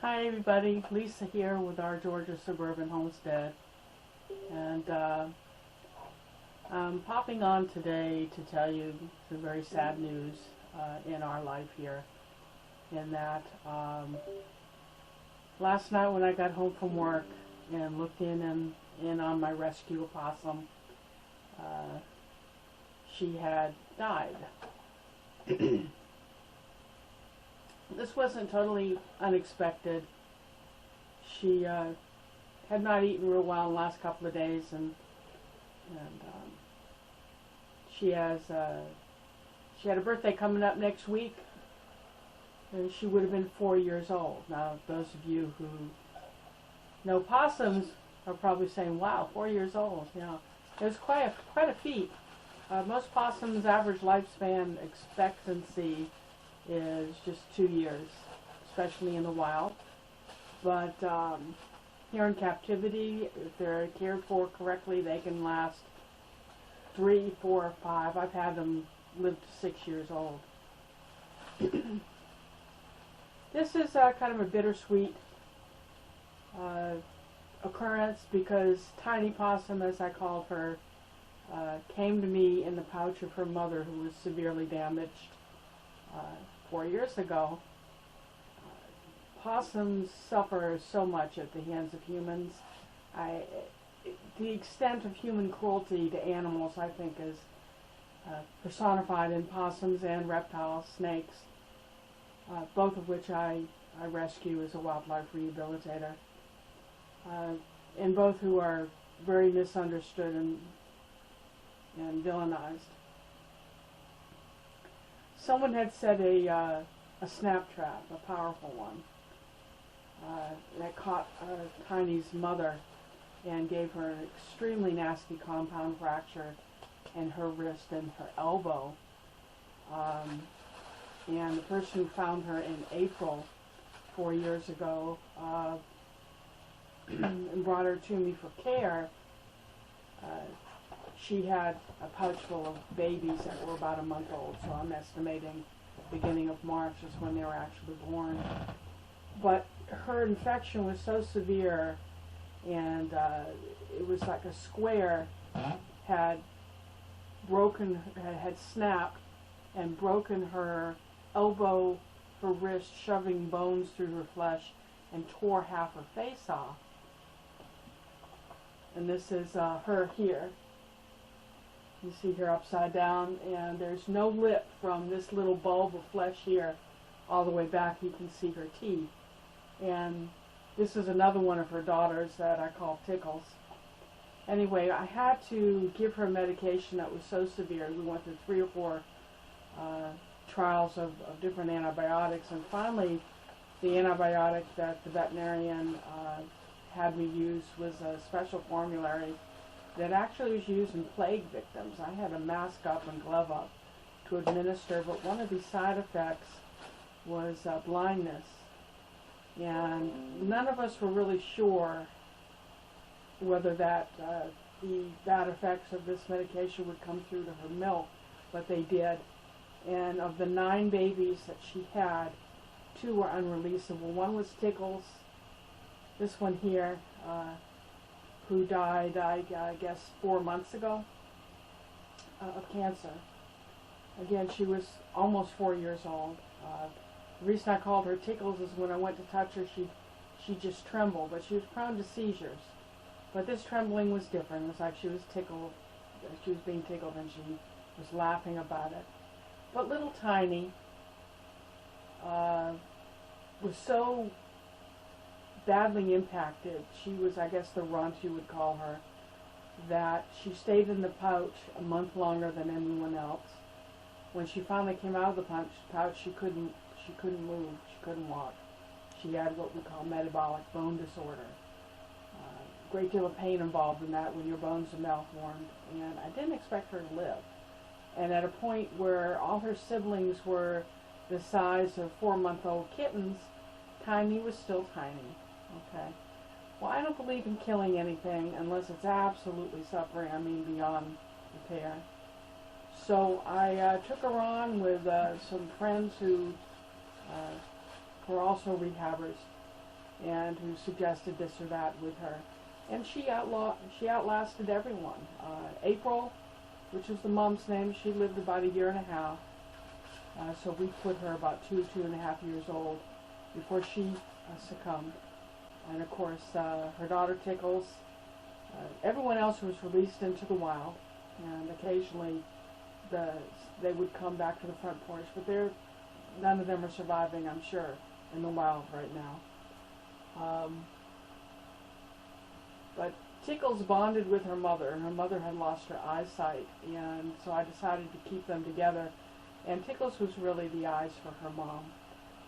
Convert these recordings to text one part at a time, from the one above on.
Hi everybody, Lisa here with our Georgia Suburban Homestead, and I'm popping on today to tell you some very sad news in our life here, in that last night when I got home from work and looked in on my rescue opossum, she had died. This wasn't totally unexpected. She had not eaten real well in the last couple of days, and she had a birthday coming up next week, and she would have been 4 years old. Now, those of you who know possums are probably saying, "Wow, 4 years old!" You know, it was quite a feat. Most possums' average lifespan expectancy is just 2 years, especially in the wild. But here in captivity, if they're cared for correctly, they can last 3, 4, 5. I've had them live to 6 years old. This is kind of a bittersweet occurrence because Tiny Possum, as I called her, came to me in the pouch of her mother, who was severely damaged 4 years ago. Possums suffer so much at the hands of humans. The extent of human cruelty to animals, I think, is personified in possums and reptiles, snakes, both of which I rescue as a wildlife rehabilitator, and both who are very misunderstood and villainized. Someone had set a snap trap, a powerful one, that caught Tiny's mother and gave her an extremely nasty compound fracture in her wrist and her elbow. And the person who found her in April 4 years ago and brought her to me for care, she had a pouch full of babies that were about a month old, so I'm estimating beginning of March is when they were actually born. But her infection was so severe, and it was like a square had snapped and broken her elbow, her wrist, shoving bones through her flesh, and tore half her face off. And this is her here. You see her upside down, and there's no lip from this little bulb of flesh here all the way back. You can see her teeth. And this is another one of her daughters that I call Tickles. Anyway, I had to give her medication that was so severe. We went through 3 or 4 trials of different antibiotics, and finally the antibiotic that the veterinarian had me use was a special formulary that actually was used in plague victims. I had a mask up and glove up to administer, but one of the side effects was blindness. And none of us were really sure whether the bad effects of this medication would come through to her milk, but they did. And of the 9 babies that she had, 2 were unreleasable. One was Tickles, this one here, who died, I guess, 4 months ago of cancer. Again, she was almost 4 years old. The reason I called her Tickles is when I went to touch her, she just trembled, but she was prone to seizures. But this trembling was different. It was like she was tickled, she was being tickled, and she was laughing about it. But little Tiny was so badly impacted, she was, I guess, the runt you would call her, that she stayed in the pouch a month longer than anyone else. When she finally came out of the pouch, she couldn't move, she couldn't walk. She had what we call metabolic bone disorder. A great deal of pain involved in that when your bones are malformed, and I didn't expect her to live. And at a point where all her siblings were the size of 4-month-old kittens, Tiny was still tiny. Okay. Well, I don't believe in killing anything unless it's absolutely suffering, I mean beyond repair. So I took her on with some friends who were also rehabbers, and who suggested this or that with her. And she outlasted everyone. April, which is the mom's name, she lived about a year and a half. So we put her about 2.5 years old before she succumbed. And of course, her daughter Tickles. Everyone else was released into the wild, and occasionally they would come back to the front porch, but none of them are surviving, I'm sure, in the wild right now. But Tickles bonded with her mother, and her mother had lost her eyesight, and so I decided to keep them together. And Tickles was really the eyes for her mom.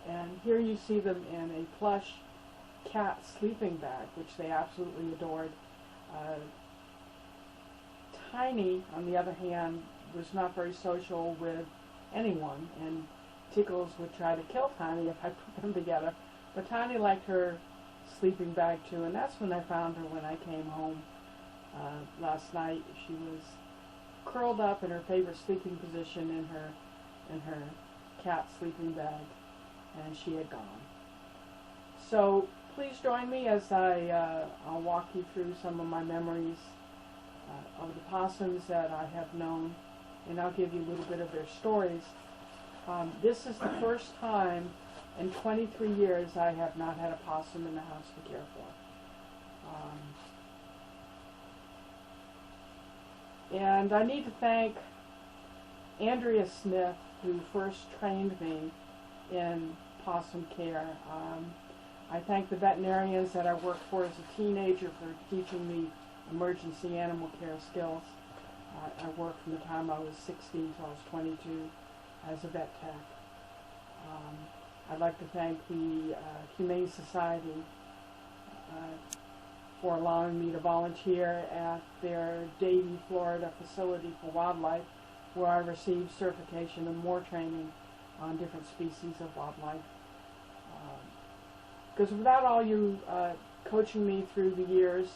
And here you see them in a plush cat sleeping bag, which they absolutely adored. Tiny, on the other hand, was not very social with anyone, and Tickles would try to kill Tiny if I put them together. But Tiny liked her sleeping bag too, and that's when I found her when I came home last night. She was curled up in her favorite sleeping position in her cat sleeping bag, and she had gone. So please join me as I'll walk you through some of my memories of the possums that I have known, and I'll give you a little bit of their stories. This is the first time in 23 years I have not had a possum in the house to care for. And I need to thank Andrea Smith, who first trained me in possum care. I thank the veterinarians that I worked for as a teenager for teaching me emergency animal care skills. I worked from the time I was 16 till I was 22 as a vet tech. I'd like to thank the Humane Society for allowing me to volunteer at their Davie, Florida facility for wildlife, where I received certification and more training on different species of wildlife. Because without all you coaching me through the years,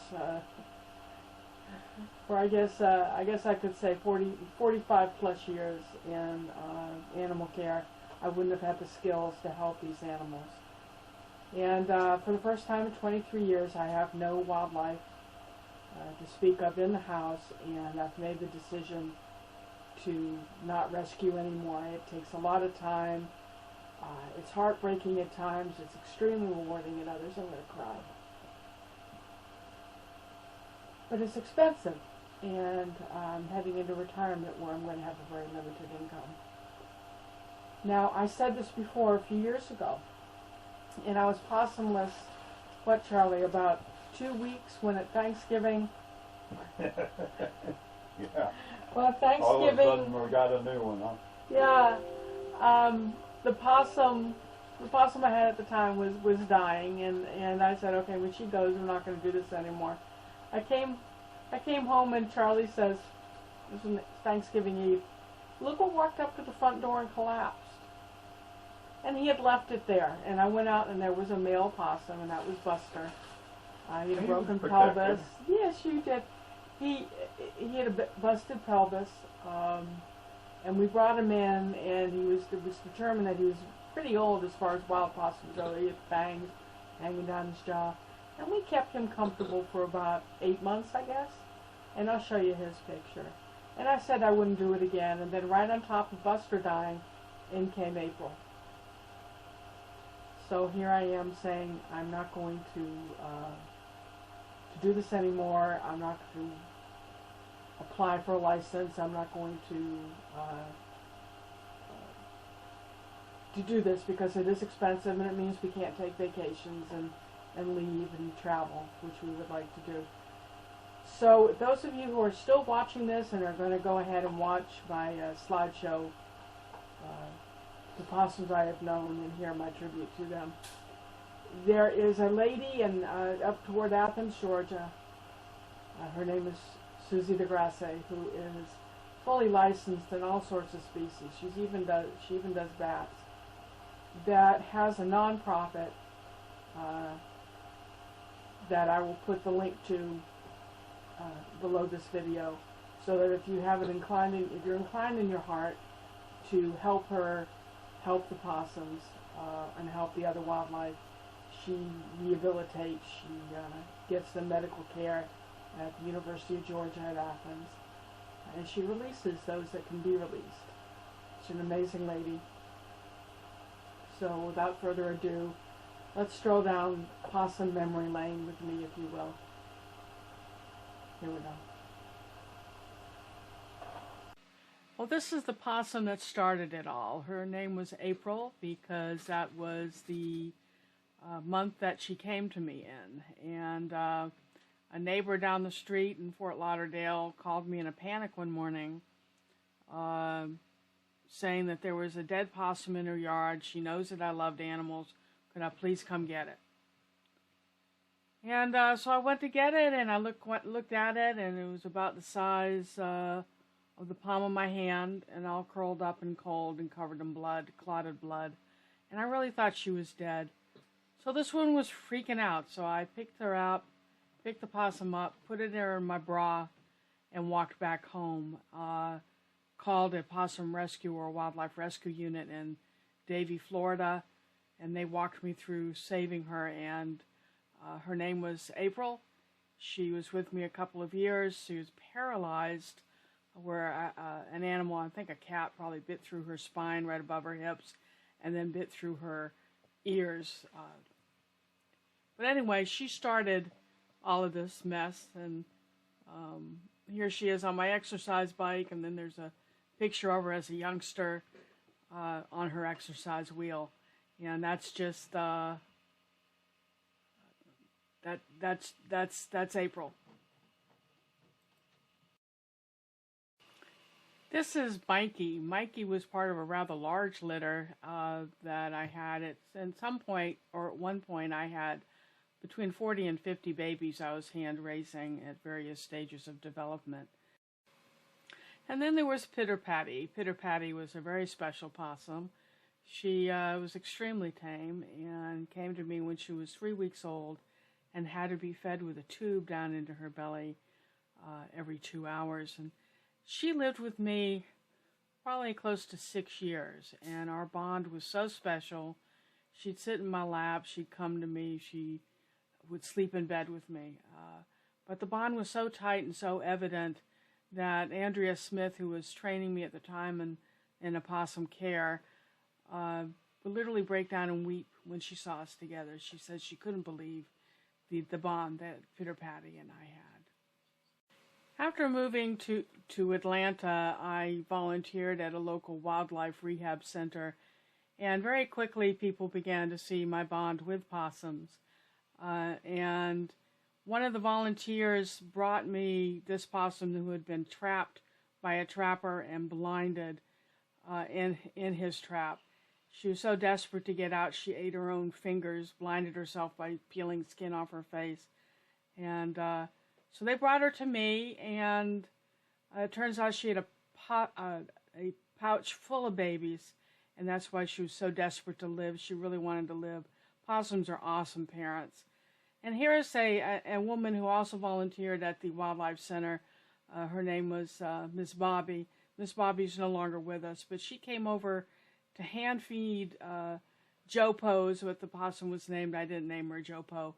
for I guess I could say 45 plus years in animal care, I wouldn't have had the skills to help these animals. And for the first time in 23 years, I have no wildlife to speak of in the house, and I've made the decision to not rescue anymore. It takes a lot of time. It's heartbreaking at times. It's extremely rewarding at others. I'm going to cry. But it's expensive, and I'm heading into retirement where I'm going to have a very limited income. Now, I said this before a few years ago, and I was possumless, what, Charlie, about 2 weeks when at Thanksgiving... Yeah. Well, Thanksgiving... All of a sudden we got a new one, huh? Yeah. The possum I had at the time was dying, and I said, okay, when she goes, we're not going to do this anymore. I came home, and Charlie says, this was Thanksgiving Eve, look what walked up to the front door and collapsed. And he had left it there, and I went out, and there was a male possum, and that was Buster. He had a broken pelvis. Yes, you did. He had a busted pelvis, and we brought him in, and it was determined that he was pretty old as far as wild possums go. He had fangs hanging down his jaw. And we kept him comfortable for about 8 months, I guess. And I'll show you his picture. And I said I wouldn't do it again. And then right on top of Buster dying, in came April. So here I am saying I'm not going to do this anymore. I'm not going to apply for a license. I'm not going to do this because it is expensive, and it means we can't take vacations and leave and travel, which we would like to do. So those of you who are still watching this and are going to go ahead and watch my slideshow, the possums I have known, and hear my tribute to them. There is a lady up toward Athens, Georgia. Her name is Suzie who is fully licensed in all sorts of species. She even does bats. That has a nonprofit that I will put the link to below this video, so that if you're inclined in your heart to help her, help the possums, and help the other wildlife, she rehabilitates, she gets them medical care at the University of Georgia at Athens, and she releases those that can be released. She's an amazing lady. So without further ado, let's stroll down possum memory lane with me, if you will. Here we go. Well, this is the possum that started it all. Her name was April because that was the month that she came to me in. And a neighbor down the street in Fort Lauderdale called me in a panic one morning, saying that there was a dead possum in her yard. She knows that I loved animals. Could I please come get it? And so I went to get it, and I looked at it, and it was about the size of the palm of my hand, and all curled up and cold and covered in blood, clotted blood. And I really thought she was dead. So this one was freaking out. So I picked her up, picked the possum up, put it in my bra, and walked back home. Called a possum rescue or wildlife rescue unit in Davie, Florida, and they walked me through saving her. And her name was April. She was with me a couple of years. She was paralyzed, where an animal, I think a cat, probably bit through her spine right above her hips and then bit through her ears. But anyway, she started all of this mess, and here she is on my exercise bike, and then there's a picture of her as a youngster on her exercise wheel. And that's just, that's April. This is Mikey. Mikey was part of a rather large litter that I had. At one point, I had between 40 and 50 babies I was hand raising at various stages of development. And then there was Pitter Patty. Pitter Patty was a very special possum. She was extremely tame and came to me when she was 3 weeks old and had to be fed with a tube down into her belly every 2 hours. And she lived with me probably close to 6 years, and our bond was so special. She'd sit in my lap, she'd come to me, she would sleep in bed with me. But the bond was so tight and so evident that Andrea Smith, who was training me at the time in opossum care, would literally break down and weep when she saw us together. She said she couldn't believe the bond that Pitter Patty and I had. After moving to Atlanta, I volunteered at a local wildlife rehab center, and very quickly people began to see my bond with possums. And one of the volunteers brought me this possum who had been trapped by a trapper and blinded in his trap. She was so desperate to get out, she ate her own fingers, blinded herself by peeling skin off her face. And so they brought her to me, and it turns out she had a pouch full of babies, and that's why she was so desperate to live. She really wanted to live. Possums are awesome parents. And here is a woman who also volunteered at the Wildlife Center. Her name was Miss Bobby. Miss Bobby's no longer with us, but she came over to hand feed Joe Poe's, what the possum was named. I didn't name her Joe Poe.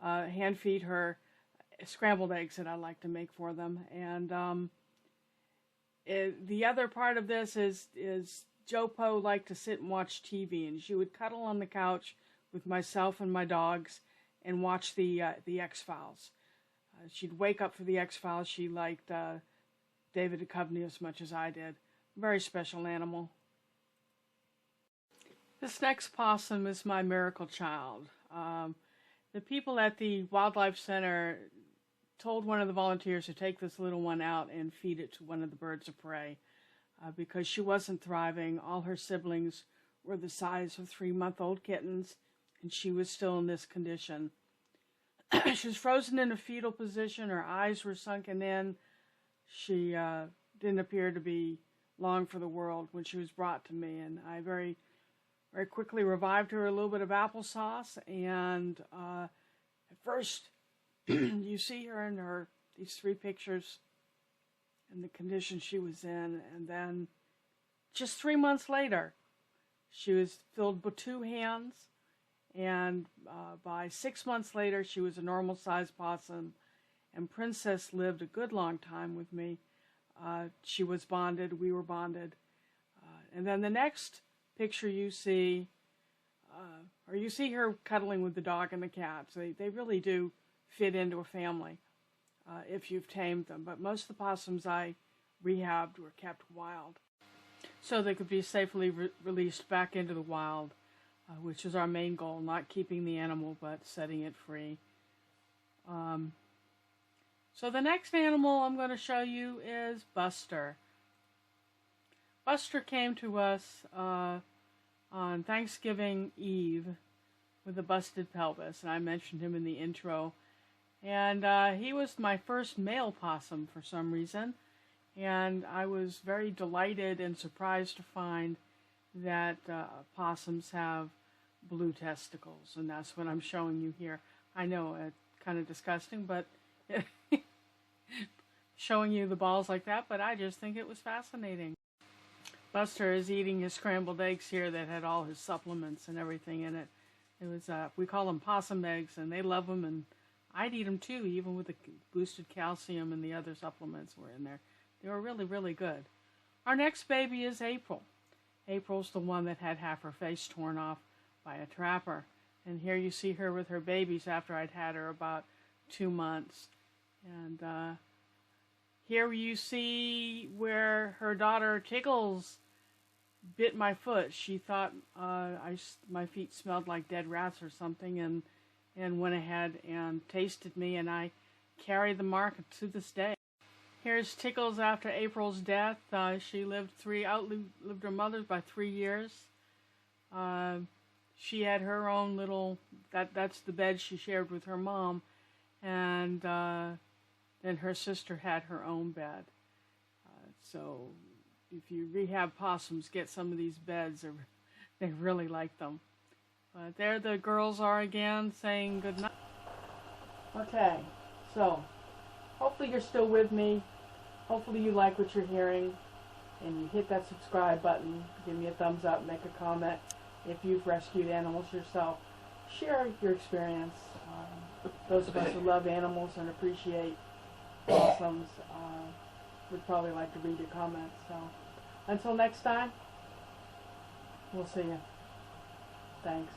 Hand feed her scrambled eggs that I like to make for them. And the other part of this is Joe Poe liked to sit and watch TV, and she would cuddle on the couch with myself and my dogs and watch the X-Files. She'd wake up for the X-Files. She liked David Duchovny as much as I did. Very special animal. This next possum is my miracle child. The people at the Wildlife Center told one of the volunteers to take this little one out and feed it to one of the birds of prey because she wasn't thriving. All her siblings were the size of 3-month-old kittens, and she was still in this condition. She was frozen in a fetal position. Her eyes were sunken in. She didn't appear to be long for the world when she was brought to me, and I very, very quickly revived her a little bit of applesauce. And at first, you see her in these 3 pictures and the condition she was in, and then just 3 months later, she was filled with 2 hands And by 6 months later, she was a normal-sized possum, and Princess lived a good long time with me. She was bonded, we were bonded. And then the next picture you see, or you see her cuddling with the dog and the cats. They really do fit into a family if you've tamed them. But most of the possums I rehabbed were kept wild, so they could be safely released back into the wild, which is our main goal, not keeping the animal, but setting it free. So the next animal I'm going to show you is Buster. Buster came to us on Thanksgiving Eve with a busted pelvis, and I mentioned him in the intro. And he was my first male possum for some reason, and I was very delighted and surprised to find that possums have blue testicles, and that's what I'm showing you here. I know it's kind of disgusting, but showing you the balls like that, but I just think it was fascinating. Buster is eating his scrambled eggs here that had all his supplements and everything in it. It was, we call them possum eggs, and they love them, and I'd eat them too, even with the boosted calcium and the other supplements were in there. They were really, really good. Our next baby is April. April's the one that had half her face torn off by a trapper. And here you see her with her babies after I'd had her about 2 months. And here you see where her daughter Tickles bit my foot. She thought my feet smelled like dead rats or something, and went ahead and tasted me, and I carry the mark to this day. Here's Tickles after April's death. She outlived her mother by 3 years. She had her own little, that's the bed she shared with her mom, and then her sister had her own bed. So if you rehab possums, get some of these beds. They really like them. But there the girls are again saying good night. Okay, so hopefully you're still with me. Hopefully you like what you're hearing, and you hit that subscribe button. Give me a thumbs up, make a comment. If you've rescued animals yourself, share your experience. Those of us who love animals and appreciate possums would probably like to read your comments. So until next time, we'll see you. Thanks.